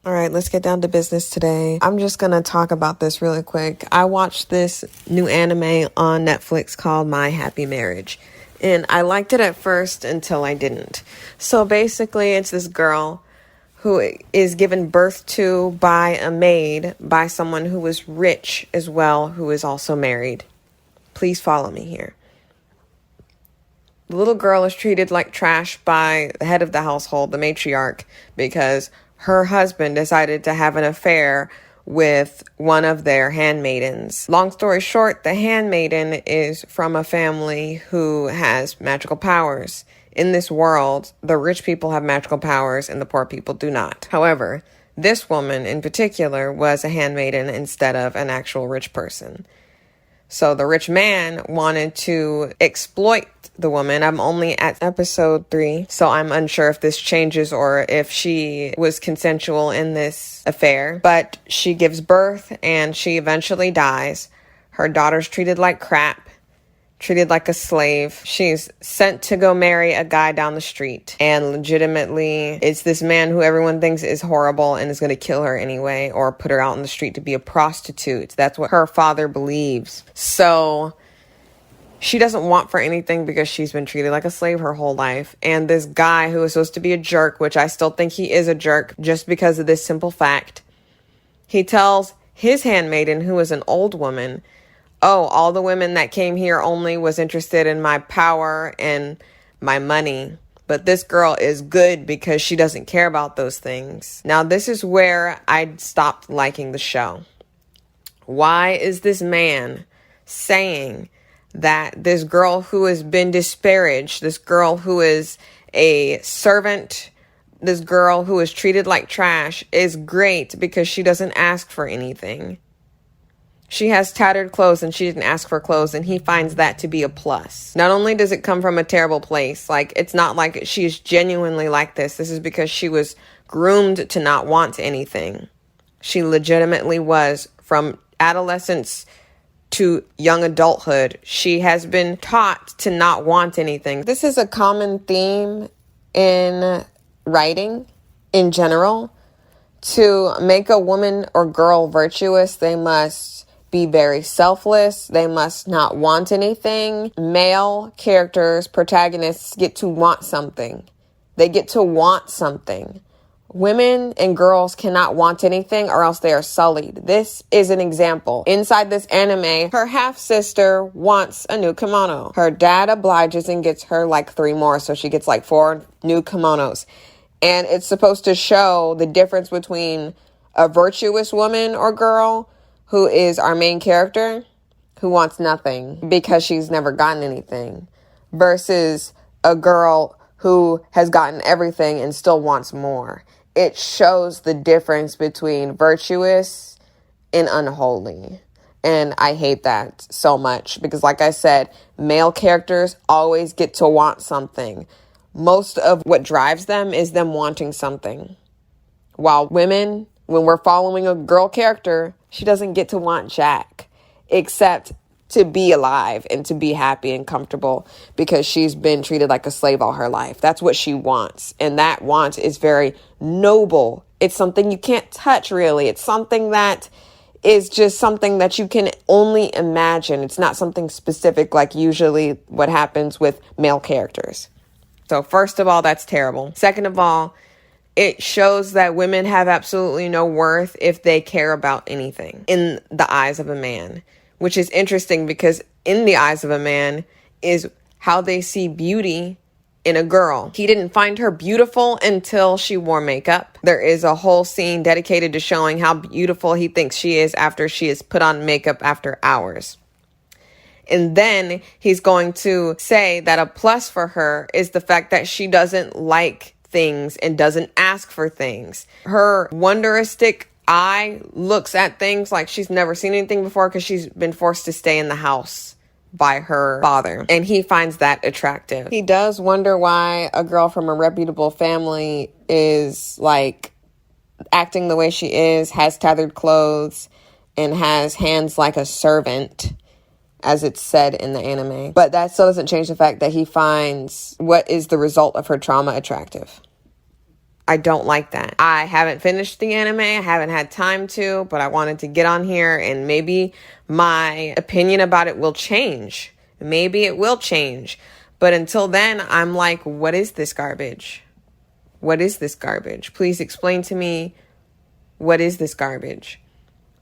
All right, let's get down to business today. I'm just going to talk about this really quick. I watched this new anime on Netflix called My Happy Marriage, and I liked it at first until I didn't. So basically, it's this girl who is given birth to by a maid by someone who is rich as well, who is also married. Please follow me here. The little girl is treated like trash by the head of the household, the matriarch, because her husband decided to have an affair with one of their handmaidens. Long story short, the handmaiden is from a family who has magical powers. In this world, the rich people have magical powers and the poor people do not. However, this woman in particular was a handmaiden instead of an actual rich person. So the rich man wanted to exploit the woman. I'm only at episode 3, so I'm unsure if this changes or if she was consensual in this affair. But she gives birth and she eventually dies. Her daughter's treated like crap, treated like a slave. She's sent to go marry a guy down the street. And legitimately, it's this man who everyone thinks is horrible and is going to kill her anyway or put her out on the street to be a prostitute. That's what her father believes. So she doesn't want for anything because she's been treated like a slave her whole life. And this guy who is supposed to be a jerk, which I still think he is a jerk just because of this simple fact, he tells his handmaiden, who is an old woman, oh, all the women that came here only was interested in my power and my money. But this girl is good because she doesn't care about those things. Now, this is where I stopped liking the show. Why is this man saying that this girl who has been disparaged, this girl who is a servant, this girl who is treated like trash is great because she doesn't ask for anything? She has tattered clothes and she didn't ask for clothes, and he finds that to be a plus. Not only does it come from a terrible place, like it's not like she is genuinely like this. This is because she was groomed to not want anything. She legitimately was from adolescence to young adulthood. She has been taught to not want anything. This is a common theme in writing in general. To make a woman or girl virtuous, they must be very selfless. They must not want anything. Male characters, protagonists, get to want something. They get to want something. Women and girls cannot want anything or else they are sullied. This is an example. Inside this anime, her half-sister wants a new kimono. Her dad obliges and gets her like 3 more, so she gets like 4 new kimonos. And it's supposed to show the difference between a virtuous woman or girl, who is our main character, who wants nothing because she's never gotten anything, versus a girl who has gotten everything and still wants more. It shows the difference between virtuous and unholy. And I hate that so much because, like I said, male characters always get to want something. Most of what drives them is them wanting something. While women, when we're following a girl character, she doesn't get to want jack, except to be alive and to be happy and comfortable because she's been treated like a slave all her life. That's what she wants. And that want is very noble. It's something you can't touch, really. It's something that is just something that you can only imagine. It's not something specific like usually what happens with male characters. So first of all, that's terrible. Second of all, it shows that women have absolutely no worth if they care about anything in the eyes of a man, which is interesting because in the eyes of a man is how they see beauty in a girl. He didn't find her beautiful until she wore makeup. There is a whole scene dedicated to showing how beautiful he thinks she is after she has put on makeup after hours. And then he's going to say that a plus for her is the fact that she doesn't like things and doesn't ask for things. Her wonderistic eye looks at things like she's never seen anything before because she's been forced to stay in the house by her father. And he finds that attractive. He does wonder why a girl from a reputable family is like acting the way she is, has tattered clothes, and has hands like a servant, as it's said in the anime. But that still doesn't change the fact that he finds what is the result of her trauma attractive. I don't like that. I haven't finished the anime. I haven't had time to, but I wanted to get on here and maybe my opinion about it will change. Maybe it will change. But until then, I'm like, what is this garbage? What is this garbage? Please explain to me, what is this garbage?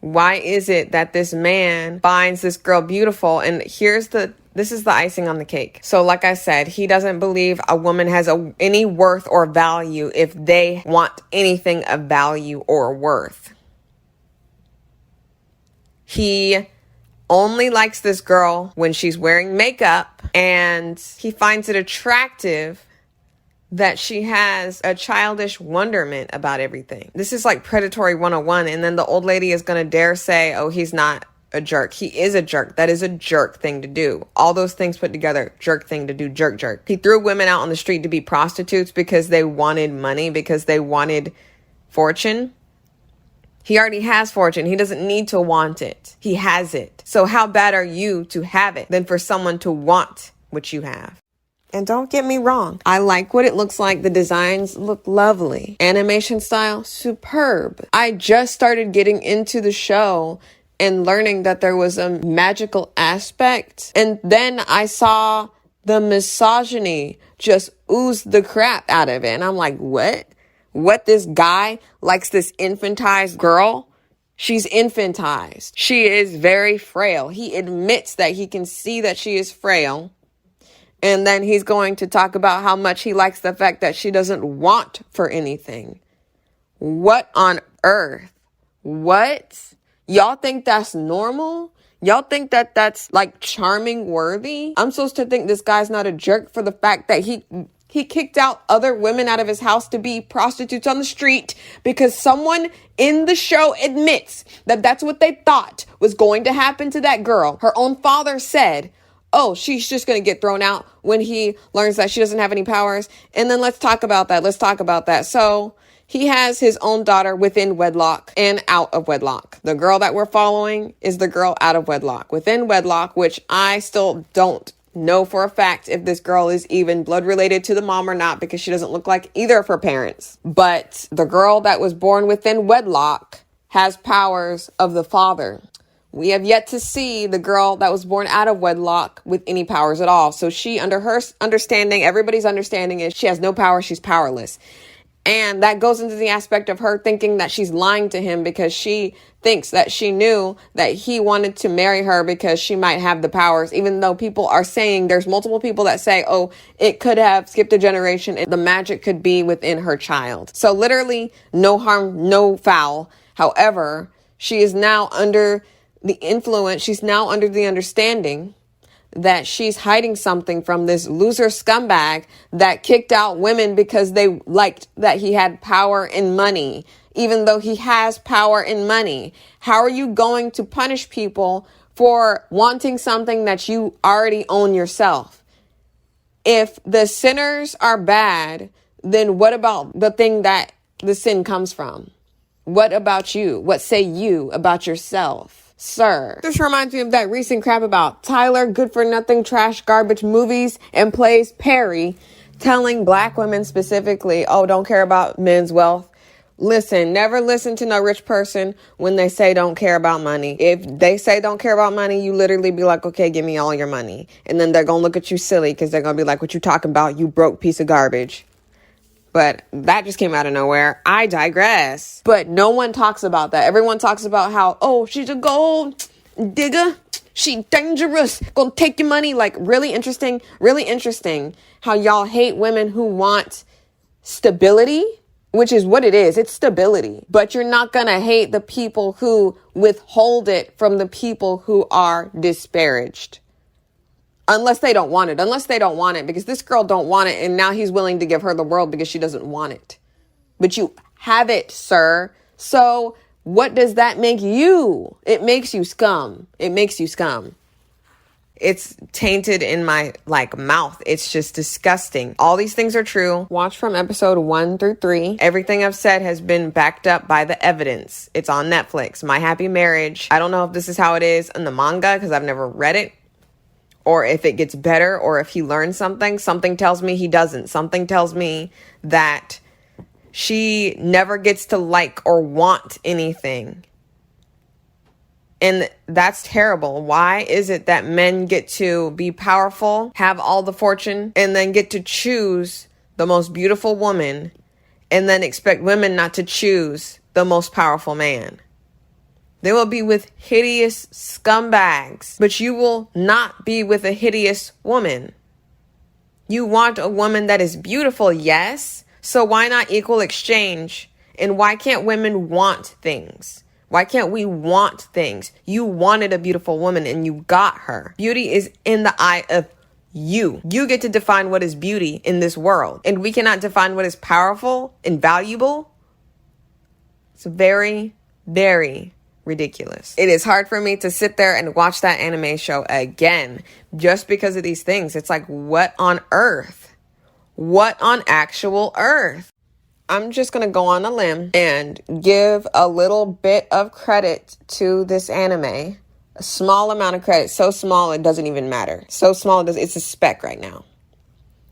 Why is it that this man finds this girl beautiful? And this is the icing on the cake. So like I said, he doesn't believe a woman has any worth or value if they want anything of value or worth. He only likes this girl when she's wearing makeup, and he finds it attractive that she has a childish wonderment about everything. This is like predatory 101. And then the old lady is going to dare say, oh, he's not a jerk. He is a jerk. That is a jerk thing to do. All those things put together, jerk thing to do, jerk. He threw women out on the street to be prostitutes because they wanted money, because they wanted fortune. He already has fortune. He doesn't need to want it. He has it. So how bad are you to have it than for someone to want what you have? And don't get me wrong, I like what it looks like. The designs look lovely. Animation style, superb. I just started getting into the show and learning that there was a magical aspect. And then I saw the misogyny just ooze the crap out of it. And I'm like, what? What, this guy likes this infantized girl? She's infantized. She is very frail. He admits that he can see that she is frail. And then he's going to talk about how much he likes the fact that she doesn't want for anything. What on earth? What? Y'all think that's normal? Y'all think that that's like charming worthy? I'm supposed to think this guy's not a jerk for the fact that he kicked out other women out of his house to be prostitutes on the street because someone in the show admits that that's what they thought was going to happen to that girl. Her own father said, oh, she's just going to get thrown out when he learns that she doesn't have any powers. And then let's talk about that. So he has his own daughter within wedlock and out of wedlock. The girl that we're following is the girl out of wedlock. Within wedlock, which I still don't know for a fact if this girl is even blood related to the mom or not, because she doesn't look like either of her parents. But the girl that was born within wedlock has powers of the father. We have yet to see the girl that was born out of wedlock with any powers at all. So she, under her understanding, everybody's understanding is she has no power. She's powerless. And that goes into the aspect of her thinking that she's lying to him because she thinks that she knew that he wanted to marry her because she might have the powers, even though people are saying, there's multiple people that say, oh, it could have skipped a generation. The magic could be within her child. So literally no harm, no foul. However, she is now under the influence. She's now under the understanding that she's hiding something from this loser scumbag that kicked out women because they liked that he had power and money, even though he has power and money. How are you going to punish people for wanting something that you already own yourself? If the sinners are bad, then what about the thing that the sin comes from? What about you? What say you about yourself? Sir, this reminds me of that recent crap about Tyler, good for nothing, trash, garbage movies and plays Perry telling black women specifically, oh, don't care about men's wealth. Listen, never listen to no rich person when they say don't care about money. If they say don't care about money, you literally be like, okay, give me all your money. And then they're going to look at you silly because they're going to be like, what you talking about? You broke piece of garbage. But that just came out of nowhere. I digress. But no one talks about that. Everyone talks about how, oh, she's a gold digger. She dangerous. Gonna take your money. Like, really interesting how y'all hate women who want stability, which is what it is. It's stability. But you're not gonna hate the people who withhold it from the people who are disparaged. Unless they don't want it, because this girl don't want it. And now he's willing to give her the world because she doesn't want it. But you have it, sir. So what does that make you? It makes you scum. It's tainted in my mouth. It's just disgusting. All these things are true. Watch from episode 1 through 3. Everything I've said has been backed up by the evidence. It's on Netflix. My Happy Marriage. I don't know if this is how it is in the manga because I've never read it. Or if it gets better, or if he learns something. Something tells me he doesn't. Something tells me that she never gets to like or want anything. And that's terrible. Why is it that men get to be powerful, have all the fortune, and then get to choose the most beautiful woman, and then expect women not to choose the most powerful man? They will be with hideous scumbags, but you will not be with a hideous woman. You want a woman that is beautiful, yes. So why not equal exchange? And why can't women want things? Why can't we want things? You wanted a beautiful woman and you got her. Beauty is in the eye of you. You get to define what is beauty in this world. And we cannot define what is powerful and valuable. It's very, very ridiculous. It is hard for me to sit there and watch that anime show again just because of these things. It's like, what on earth? What on actual earth? I'm just going to go on a limb and give a little bit of credit to this anime. A small amount of credit. So small it doesn't even matter. So small it's a speck right now.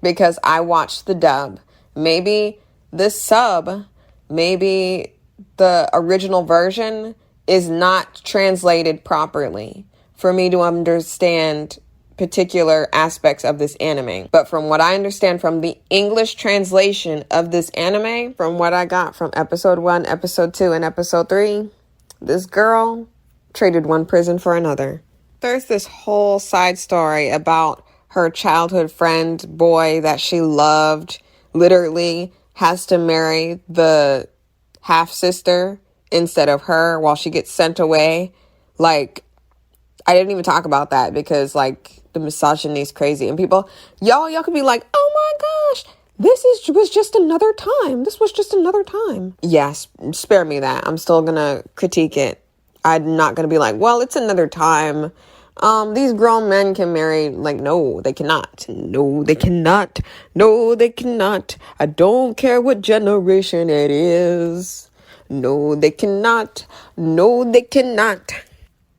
Because I watched the dub. Maybe the sub, maybe the original version is not translated properly for me to understand particular aspects of this anime. But from what I understand from the English translation of this anime, from what I got from episode 1, episode 2, and episode 3, this girl traded one prison for another. There's this whole side story about her childhood friend boy that she loved literally has to marry the half-sister instead of her while she gets sent away. Like, I didn't even talk about that because, like, the misogyny is crazy. And y'all could be like, oh my gosh, was just another time. This was just another time. Yes, spare me that. I'm still gonna critique it. I'm not gonna be like, well, it's another time. These grown men can marry. Like, no, they cannot. No, they cannot. No, they cannot. I don't care what generation it is. No, they cannot. No, they cannot.